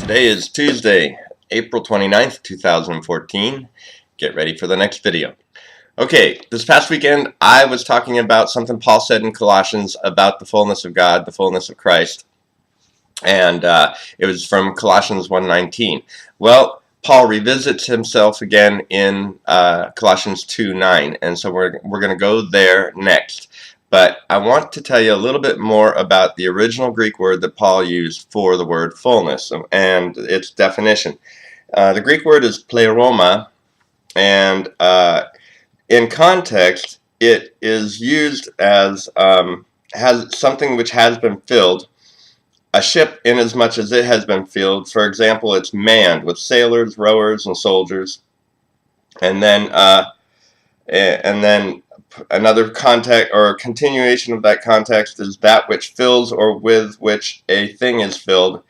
Today is Tuesday, April 29th, 2014. Get ready for the next video. Okay, this past weekend I was talking about something Paul said in Colossians about the fullness of God, the fullness of Christ. And it was from Colossians 1:19. Well, Paul revisits himself again in Colossians 2:9, and so we're going to go there next. But I want to tell you a little bit more about the original Greek word that Paul used for the word fullness and its definition. The Greek word is pleroma, and in context, it is used as has something which has been filled. A ship, inasmuch as it has been filled. For example, it's manned with sailors, rowers, and soldiers. And then another context or continuation of that context is that which fills or with which a thing is filled.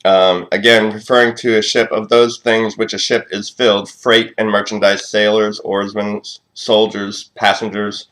Again, referring to a ship, of those things which a ship is filled: freight and merchandise, sailors, oarsmen, soldiers, passengers.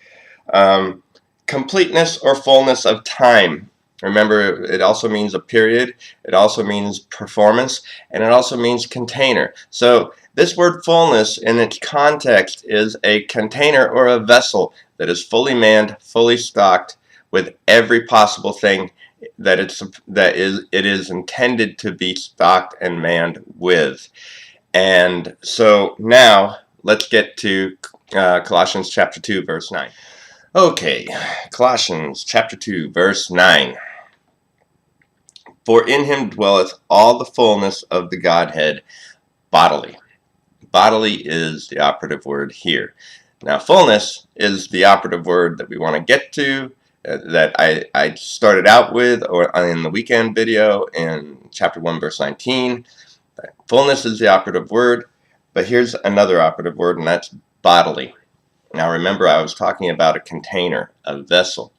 Completeness or fullness of time. Remember, it also means a period, it also means performance, and it also means container. So this word fullness in its context is a container or a vessel that is fully manned, fully stocked with every possible thing that it is intended to be stocked and manned with. And so now let's get to Colossians chapter 2 verse 9. Okay, Colossians chapter 2 verse 9. For in him dwelleth all the fullness of the Godhead bodily. Bodily is the operative word here. Now, fullness is the operative word that we want to get to, that I started out with or in the weekend video in chapter 1 verse 19. Fullness is the operative word, but here's another operative word, and that's bodily. Now remember, I was talking about a container, a vessel.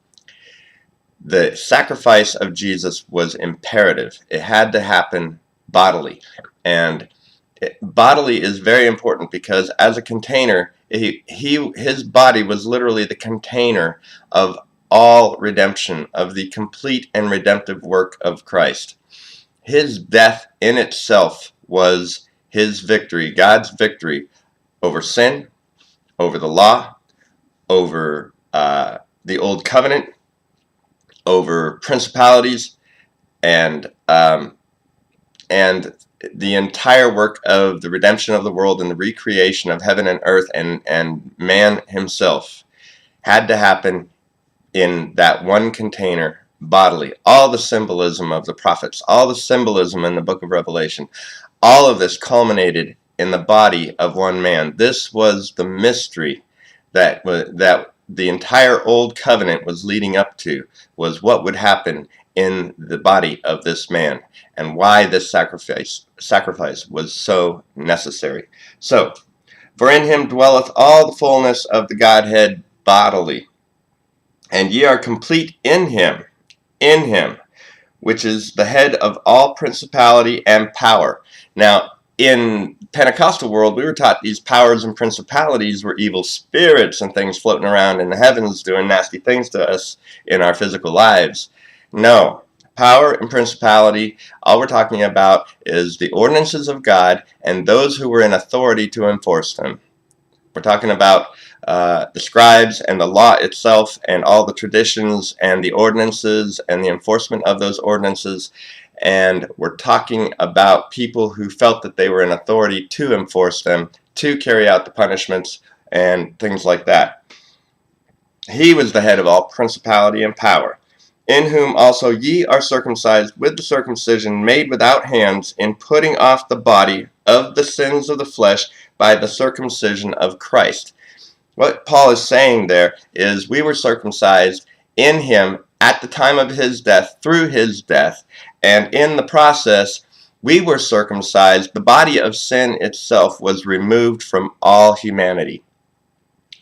The sacrifice of Jesus was imperative. It had to happen bodily. And bodily is very important because as a container, his body was literally the container of all redemption, of the complete and redemptive work of Christ. His death in itself was his victory, God's victory over sin, over the law, over the old covenant, over principalities, and the entire work of the redemption of the world and the recreation of heaven and earth and man himself had to happen in that one container bodily. All the symbolism of the prophets, all the symbolism in the book of Revelation, all of this culminated in the body of one man. This was the mystery that the entire old covenant was leading up to, was what would happen in the body of this man and why this sacrifice was so necessary. So, for in him dwelleth all the fullness of the Godhead bodily, and ye are complete in him, which is the head of all principality and power. Now, in Pentecostal world, we were taught these powers and principalities were evil spirits and things floating around in the heavens doing nasty things to us in our physical lives. No. Power and principality, all we're talking about is the ordinances of God and those who were in authority to enforce them. We're talking about the scribes and the law itself and all the traditions and the ordinances and the enforcement of those ordinances. And we're talking about people who felt that they were in authority to enforce them, to carry out the punishments and things like that. He was the head of all principality and power, in whom also ye are circumcised with the circumcision made without hands, in putting off the body of the sins of the flesh by the circumcision of Christ. What Paul is saying there is we were circumcised in him at the time of his death, through his death, and in the process we were circumcised. The body of sin itself was removed from all humanity.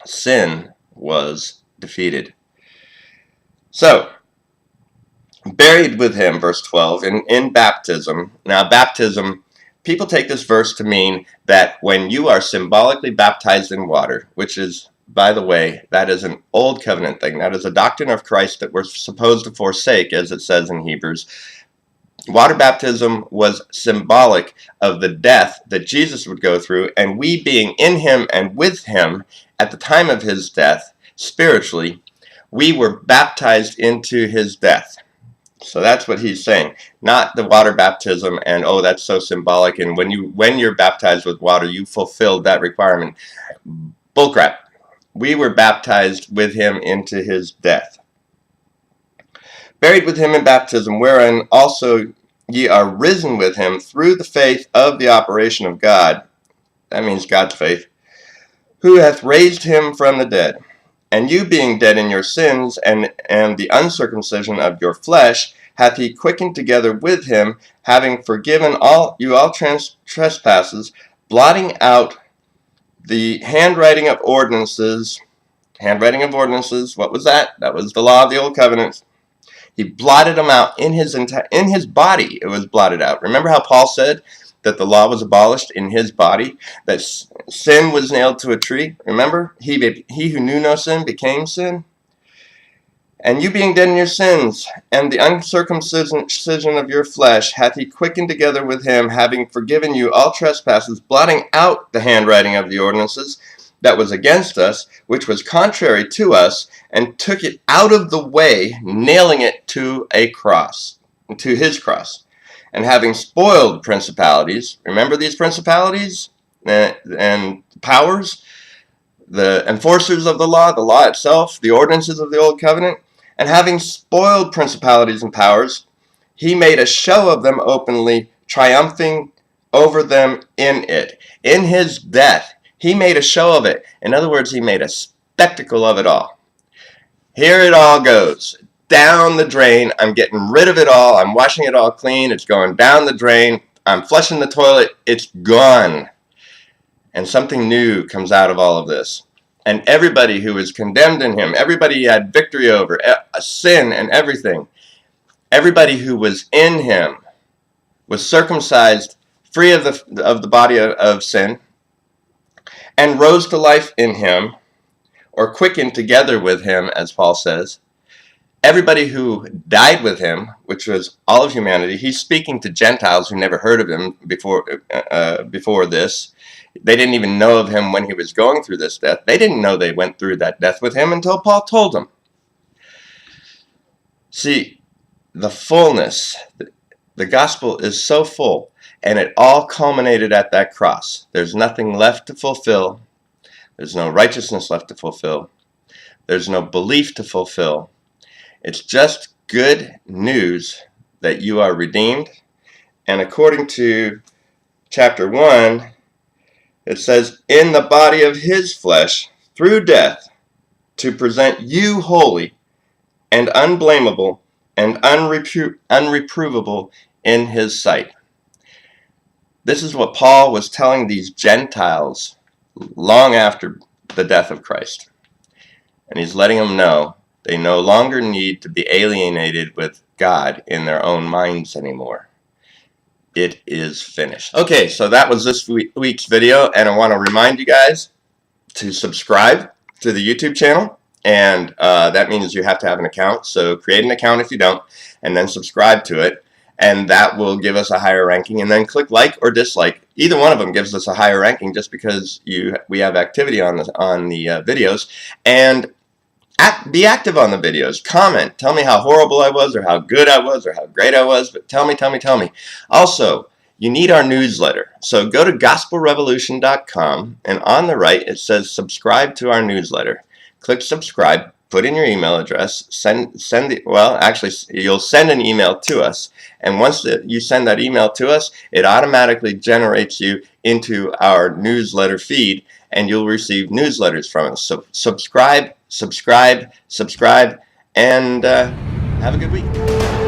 Sin was defeated. So, buried with him, verse 12, in baptism. Now, baptism, people take this verse to mean that when you are symbolically baptized in water, which is, by the way, that is an old covenant thing. That is a doctrine of Christ that we're supposed to forsake, as it says in Hebrews. Water baptism was symbolic of the death that Jesus would go through, and we being in him and with him at the time of his death, spiritually, we were baptized into his death. So that's what he's saying, not the water baptism and, oh, that's so symbolic, and when you're baptized with water, you fulfilled that requirement. Bullcrap. We were baptized with him into his death. Buried with him in baptism, wherein also ye are risen with him through the faith of the operation of God. That means God's faith. Who hath raised him from the dead. And you being dead in your sins and the uncircumcision of your flesh, hath he quickened together with him, having forgiven all trespasses, blotting out the handwriting of ordinances. Handwriting of ordinances, what was that? That was the law of the old covenant. He blotted them out in his body. It was blotted out. Remember how Paul said that the law was abolished in his body, that sin was nailed to a tree? Remember, he who knew no sin became sin. And you being dead in your sins and the uncircumcision of your flesh, hath he quickened together with him, having forgiven you all trespasses, blotting out the handwriting of the ordinances that was against us, which was contrary to us, and took it out of the way, nailing it to a cross, to his cross. And having spoiled principalities, remember these principalities and powers, the enforcers of the law itself, the ordinances of the old covenant, and having spoiled principalities and powers, he made a show of them openly, triumphing over them in it. In his death, he made a show of it. In other words, he made a spectacle of it all. Here it all goes. Down the drain. I'm getting rid of it all. I'm washing it all clean. It's going down the drain. I'm flushing the toilet. It's gone. And something new comes out of all of this. And everybody who was condemned in him, everybody he had victory over, sin and everything, everybody who was in him was circumcised, free of the body of sin, and rose to life in him, or quickened together with him, as Paul says. Everybody who died with him, which was all of humanity, he's speaking to Gentiles who never heard of him before this. They didn't even know of him when he was going through this death. They didn't know they went through that death with him until Paul told them. See, the fullness, the gospel is so full, and it all culminated at that cross. There's nothing left to fulfill. There's no righteousness left to fulfill. There's no belief to fulfill. It's just good news that you are redeemed. And according to chapter 1, it says, in the body of his flesh, through death, to present you holy and unblameable and unreprovable in his sight. This is what Paul was telling these Gentiles long after the death of Christ. And he's letting them know they no longer need to be alienated with God in their own minds anymore. It is finished. Okay, so that was this week's video, and I want to remind you guys to subscribe to the YouTube channel, and that means you have to have an account. So create an account if you don't, and then subscribe to it, and that will give us a higher ranking. And then click like or dislike. Either one of them gives us a higher ranking, just because we have activity on the videos. And be active on the videos. Comment. Tell me how horrible I was, or how good I was, or how great I was. But tell me. Also, you need our newsletter. So go to gospelrevolution.com, and on the right it says subscribe to our newsletter. Click subscribe. Put in your email address. Actually, you'll send an email to us. And once you send that email to us, it automatically generates you into our newsletter feed, and you'll receive newsletters from us. So subscribe, and have a good week.